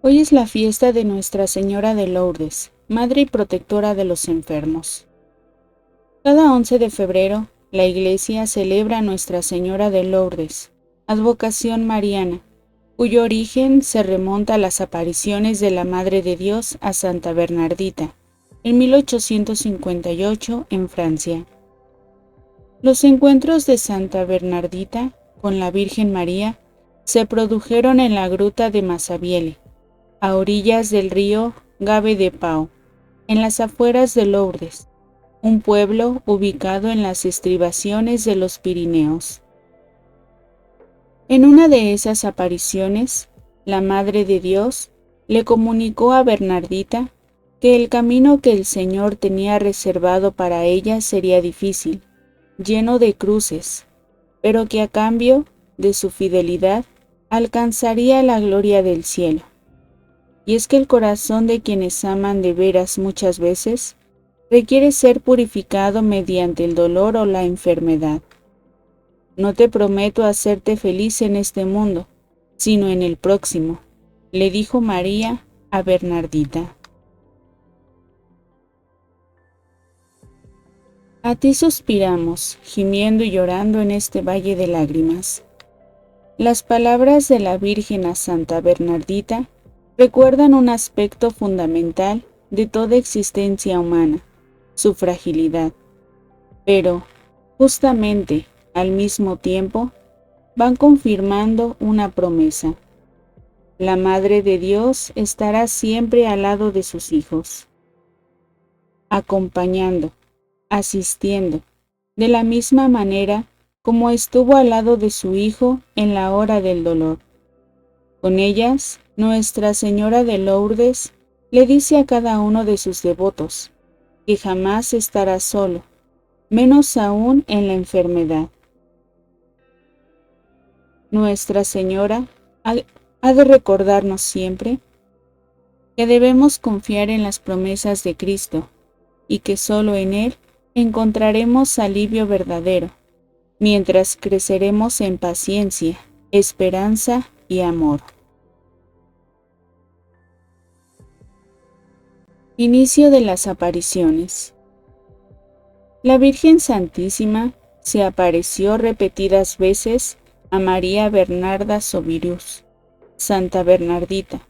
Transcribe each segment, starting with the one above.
Hoy es la fiesta de Nuestra Señora de Lourdes, Madre y Protectora de los enfermos. Cada 11 de febrero, la Iglesia celebra a Nuestra Señora de Lourdes, advocación mariana, cuyo origen se remonta a las apariciones de la Madre de Dios a Santa Bernardita, en 1858 en Francia. Los encuentros de Santa Bernardita con la Virgen María se produjeron en la gruta de Massabielle, a orillas del río Gave de Pau, en las afueras de Lourdes, un pueblo ubicado en las estribaciones de los Pirineos. En una de esas apariciones, la Madre de Dios le comunicó a Bernardita que el camino que el Señor tenía reservado para ella sería difícil, lleno de cruces, pero que a cambio de su fidelidad alcanzaría la gloria del cielo. Y es que el corazón de quienes aman de veras muchas veces requiere ser purificado mediante el dolor o la enfermedad. No te prometo hacerte feliz en este mundo, sino en el próximo, le dijo María a Bernardita. A ti suspiramos, gimiendo y llorando en este valle de lágrimas. Las palabras de la Virgen a Santa Bernardita recuerdan un aspecto fundamental de toda existencia humana, su fragilidad. Pero, justamente, al mismo tiempo, van confirmando una promesa. La Madre de Dios estará siempre al lado de sus hijos, acompañando, asistiendo, de la misma manera como estuvo al lado de su Hijo en la hora del dolor. Con ellas, Nuestra Señora de Lourdes le dice a cada uno de sus devotos que jamás estará solo, menos aún en la enfermedad. Nuestra Señora ha de recordarnos siempre que debemos confiar en las promesas de Cristo y que solo en Él encontraremos alivio verdadero, mientras creceremos en paciencia, esperanza y amor. Inicio de las apariciones. La Virgen Santísima se apareció repetidas veces a María Bernarda Sovirus, Santa Bernardita,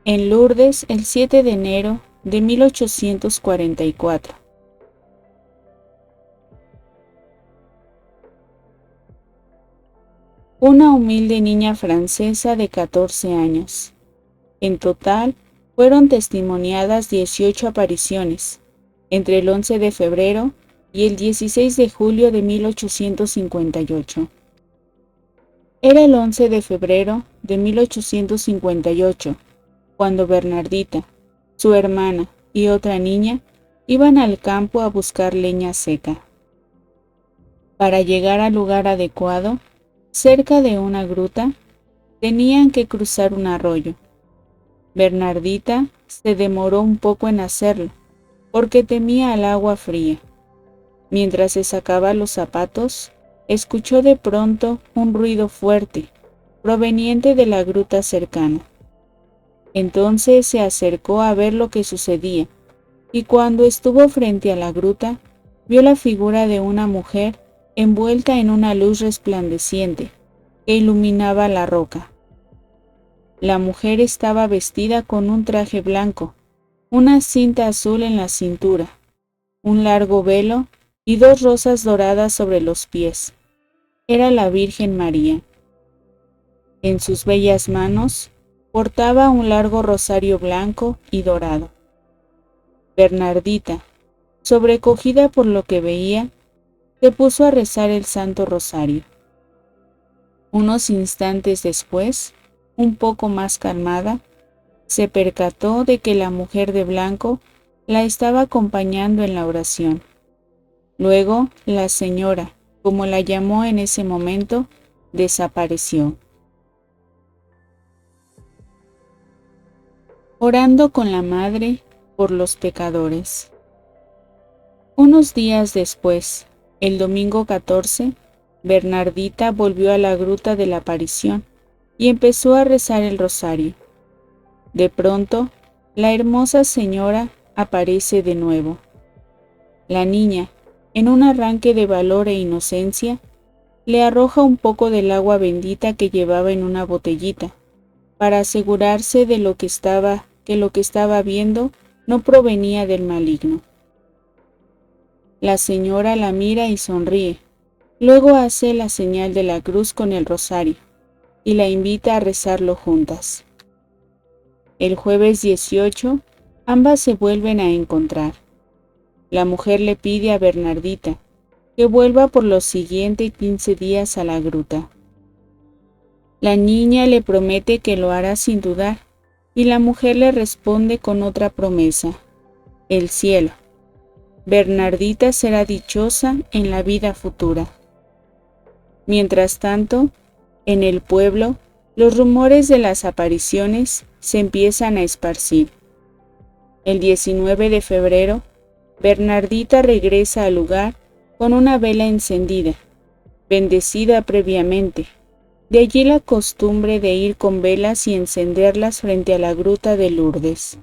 en Lourdes el 7 de enero de 1844. Una humilde niña francesa de 14 años. En total, fueron testimoniadas 18 apariciones, entre el 11 de febrero y el 16 de julio de 1858. Era el 11 de febrero de 1858, cuando Bernardita, su hermana y otra niña iban al campo a buscar leña seca. Para llegar al lugar adecuado, cerca de una gruta, tenían que cruzar un arroyo. Bernardita se demoró un poco en hacerlo, porque temía el agua fría. Mientras se sacaba los zapatos, escuchó de pronto un ruido fuerte, proveniente de la gruta cercana. Entonces se acercó a ver lo que sucedía, y cuando estuvo frente a la gruta, vio la figura de una mujer envuelta en una luz resplandeciente que iluminaba la roca. La mujer estaba vestida con un traje blanco, una cinta azul en la cintura, un largo velo y 2 rosas doradas sobre los pies. Era la Virgen María. En sus bellas manos portaba un largo rosario blanco y dorado. Bernardita, sobrecogida por lo que veía, se puso a rezar el Santo Rosario. Unos instantes después, un poco más calmada, se percató de que la mujer de blanco la estaba acompañando en la oración. Luego, la señora, como la llamó en ese momento, desapareció. Orando con la Madre por los pecadores. Unos días después, el domingo 14, Bernardita volvió a la gruta de la aparición y empezó a rezar el rosario. De pronto, la hermosa señora aparece de nuevo. La niña, en un arranque de valor e inocencia, le arroja un poco del agua bendita que llevaba en una botellita, para asegurarse de que lo que estaba viendo no provenía del maligno. La señora la mira y sonríe, luego hace la señal de la cruz con el rosario y la invita a rezarlo juntas. El jueves 18, ambas se vuelven a encontrar. La mujer le pide a Bernardita que vuelva por los siguientes 15 días a la gruta. La niña le promete que lo hará sin dudar, y la mujer le responde con otra promesa: el cielo. Bernardita será dichosa en la vida futura. Mientras tanto, en el pueblo, los rumores de las apariciones se empiezan a esparcir. El 19 de febrero, Bernardita regresa al lugar con una vela encendida, bendecida previamente. De allí la costumbre de ir con velas y encenderlas frente a la gruta de Lourdes.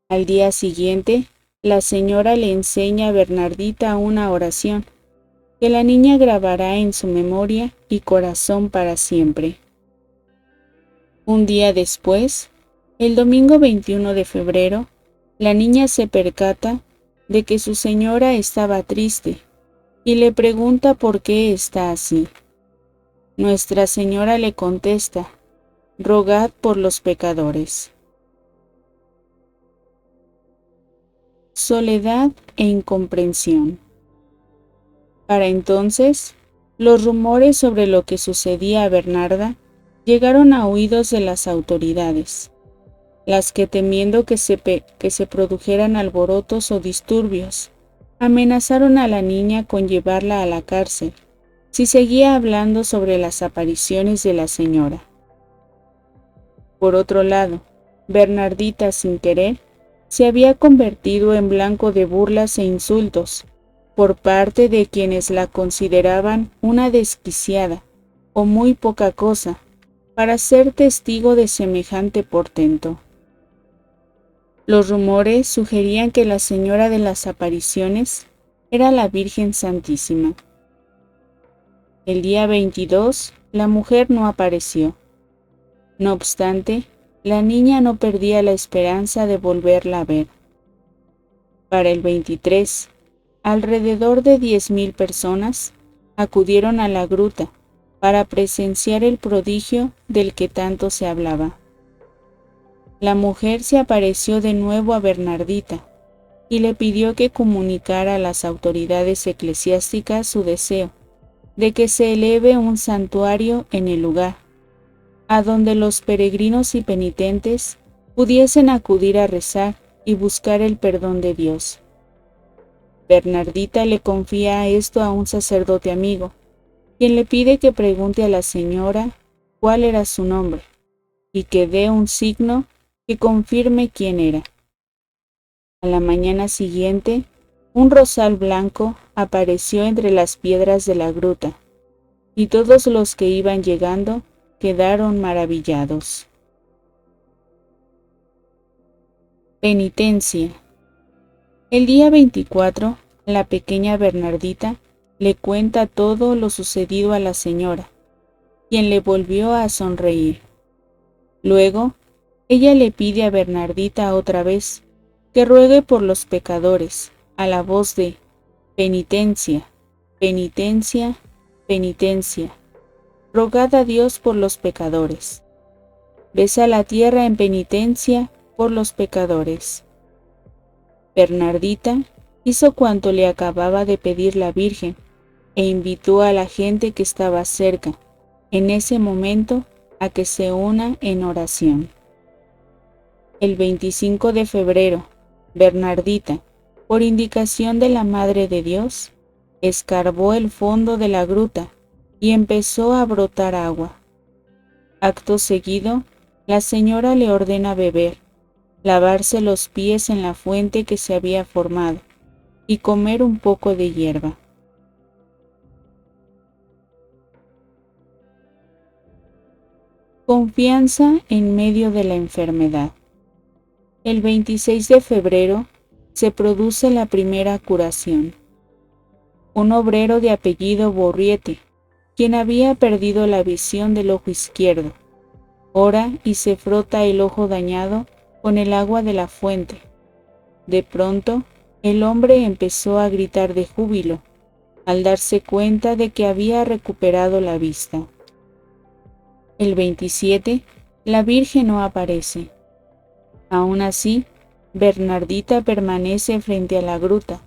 Al día siguiente, la señora le enseña a Bernardita una oración que la niña grabará en su memoria y corazón para siempre. Un día después, el domingo 21 de febrero, la niña se percata de que su señora estaba triste y le pregunta por qué está así. Nuestra Señora le contesta: rogad por los pecadores. Soledad e incomprensión. Para entonces, los rumores sobre lo que sucedía a Bernarda llegaron a oídos de las autoridades, las que, temiendo que se produjeran alborotos o disturbios, amenazaron a la niña con llevarla a la cárcel si seguía hablando sobre las apariciones de la señora. Por otro lado, Bernardita, sin querer, se había convertido en blanco de burlas e insultos por parte de quienes la consideraban una desquiciada o muy poca cosa para ser testigo de semejante portento. Los rumores sugerían que la señora de las apariciones era la Virgen Santísima. El día 22, la mujer no apareció. No obstante, la niña no perdía la esperanza de volverla a ver. Para el 23, alrededor de 10,000 personas acudieron a la gruta para presenciar el prodigio del que tanto se hablaba. La mujer se apareció de nuevo a Bernardita y le pidió que comunicara a las autoridades eclesiásticas su deseo de que se eleve un santuario en el lugar, a donde los peregrinos y penitentes pudiesen acudir a rezar y buscar el perdón de Dios. Bernardita le confía esto a un sacerdote amigo, quien le pide que pregunte a la señora cuál era su nombre y que dé un signo que confirme quién era. A la mañana siguiente, un rosal blanco apareció entre las piedras de la gruta, y todos los que iban llegando quedaron maravillados. Penitencia. El día 24, la pequeña Bernardita le cuenta todo lo sucedido a la señora, quien le volvió a sonreír. Luego, ella le pide a Bernardita otra vez que ruegue por los pecadores, a la voz de penitencia, penitencia, penitencia. Rogad a Dios por los pecadores. Besa la tierra en penitencia por los pecadores. Bernardita hizo cuanto le acababa de pedir la Virgen e invitó a la gente que estaba cerca, en ese momento, a que se una en oración. El 25 de febrero, Bernardita, por indicación de la Madre de Dios, escarbó el fondo de la gruta y empezó a brotar agua. Acto seguido, la señora le ordena beber, lavarse los pies en la fuente que se había formado y comer un poco de hierba. Confianza en medio de la enfermedad. El 26 de febrero se produce la primera curación. Un obrero de apellido Borriete, quien había perdido la visión del ojo izquierdo, ora y se frota el ojo dañado con el agua de la fuente. De pronto, el hombre empezó a gritar de júbilo, al darse cuenta de que había recuperado la vista. El 27, la Virgen no aparece. Aún así, Bernardita permanece frente a la gruta,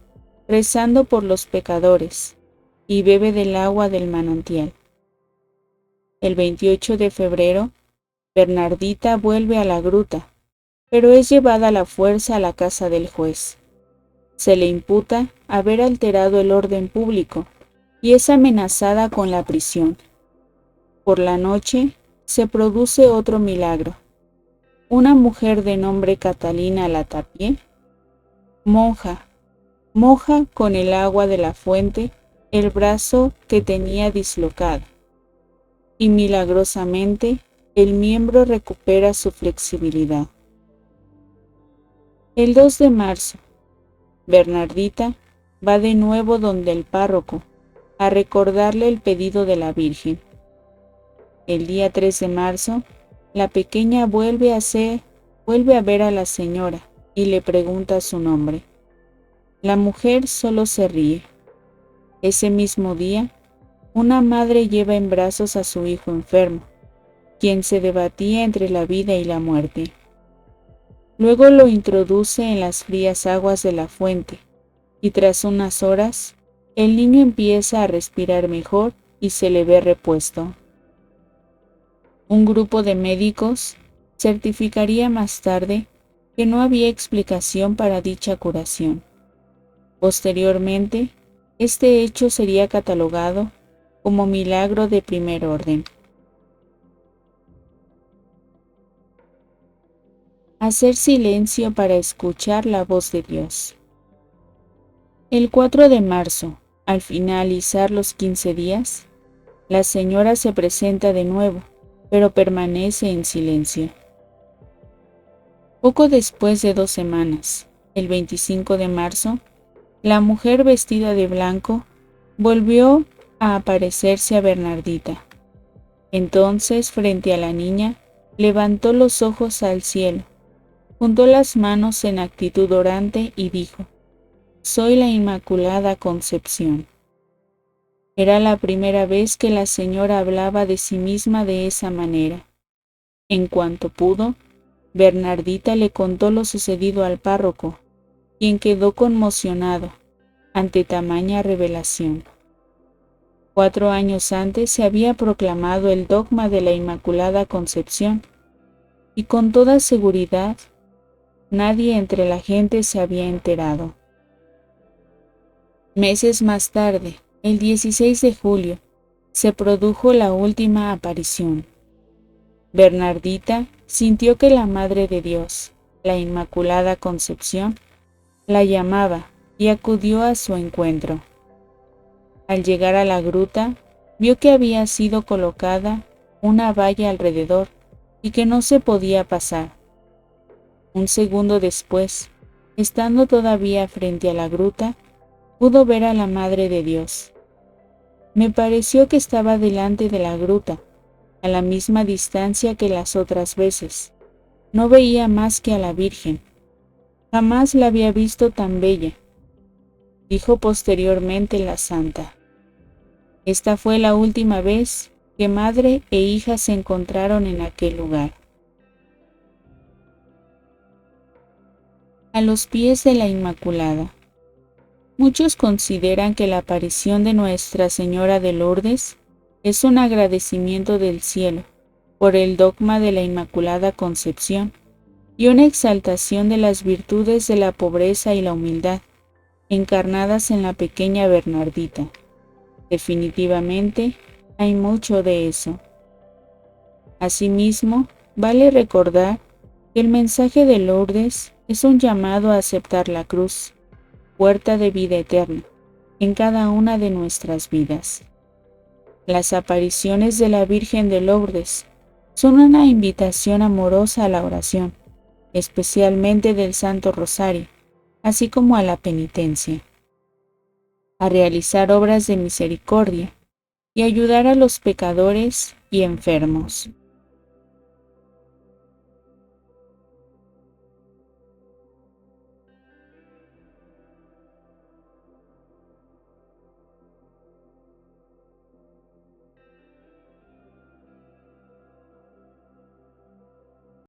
rezando por los pecadores, y bebe del agua del manantial. El 28 de febrero, Bernardita vuelve a la gruta, pero es llevada a la fuerza a la casa del juez. Se le imputa haber alterado el orden público y es amenazada con la prisión. Por la noche se produce otro milagro. Una mujer de nombre Catalina Latapie, monja, moja con el agua de la fuente el brazo que tenía dislocado, y milagrosamente el miembro recupera su flexibilidad. El 2 de marzo, Bernardita va de nuevo donde el párroco a recordarle el pedido de la Virgen. El día 3 de marzo, la pequeña vuelve a ver a la señora y le pregunta su nombre. La mujer solo se ríe. Ese mismo día, una madre lleva en brazos a su hijo enfermo, quien se debatía entre la vida y la muerte. Luego lo introduce en las frías aguas de la fuente, y tras unas horas, el niño empieza a respirar mejor y se le ve repuesto. Un grupo de médicos certificaría más tarde que no había explicación para dicha curación. Posteriormente, este hecho sería catalogado como milagro de primer orden. Hacer silencio para escuchar la voz de Dios. El 4 de marzo, al finalizar los 15 días, la señora se presenta de nuevo, pero permanece en silencio. Poco después de 2 semanas, el 25 de marzo, la mujer vestida de blanco volvió a aparecerse a Bernardita. Entonces, frente a la niña, levantó los ojos al cielo, juntó las manos en actitud orante y dijo: «Soy la Inmaculada Concepción». Era la primera vez que la señora hablaba de sí misma de esa manera. En cuanto pudo, Bernardita le contó lo sucedido al párroco, quien quedó conmocionado ante tamaña revelación. 4 años antes se había proclamado el dogma de la Inmaculada Concepción, y con toda seguridad, nadie entre la gente se había enterado. Meses más tarde, el 16 de julio, se produjo la última aparición. Bernardita sintió que la Madre de Dios, la Inmaculada Concepción, la llamaba y acudió a su encuentro. Al llegar a la gruta, vio que había sido colocada una valla alrededor y que no se podía pasar. Un segundo después, estando todavía frente a la gruta, pudo ver a la Madre de Dios. Me pareció que estaba delante de la gruta, a la misma distancia que las otras veces. No veía más que a la Virgen. Jamás la había visto tan bella, dijo posteriormente la santa. Esta fue la última vez que madre e hija se encontraron en aquel lugar. A los pies de la Inmaculada. Muchos consideran que la aparición de Nuestra Señora de Lourdes es un agradecimiento del cielo por el dogma de la Inmaculada Concepción y una exaltación de las virtudes de la pobreza y la humildad, encarnadas en la pequeña Bernardita. Definitivamente, hay mucho de eso. Asimismo, vale recordar que el mensaje de Lourdes es un llamado a aceptar la cruz, puerta de vida eterna, en cada una de nuestras vidas. Las apariciones de la Virgen de Lourdes son una invitación amorosa a la oración, especialmente del Santo Rosario, así como a la penitencia, a realizar obras de misericordia y ayudar a los pecadores y enfermos.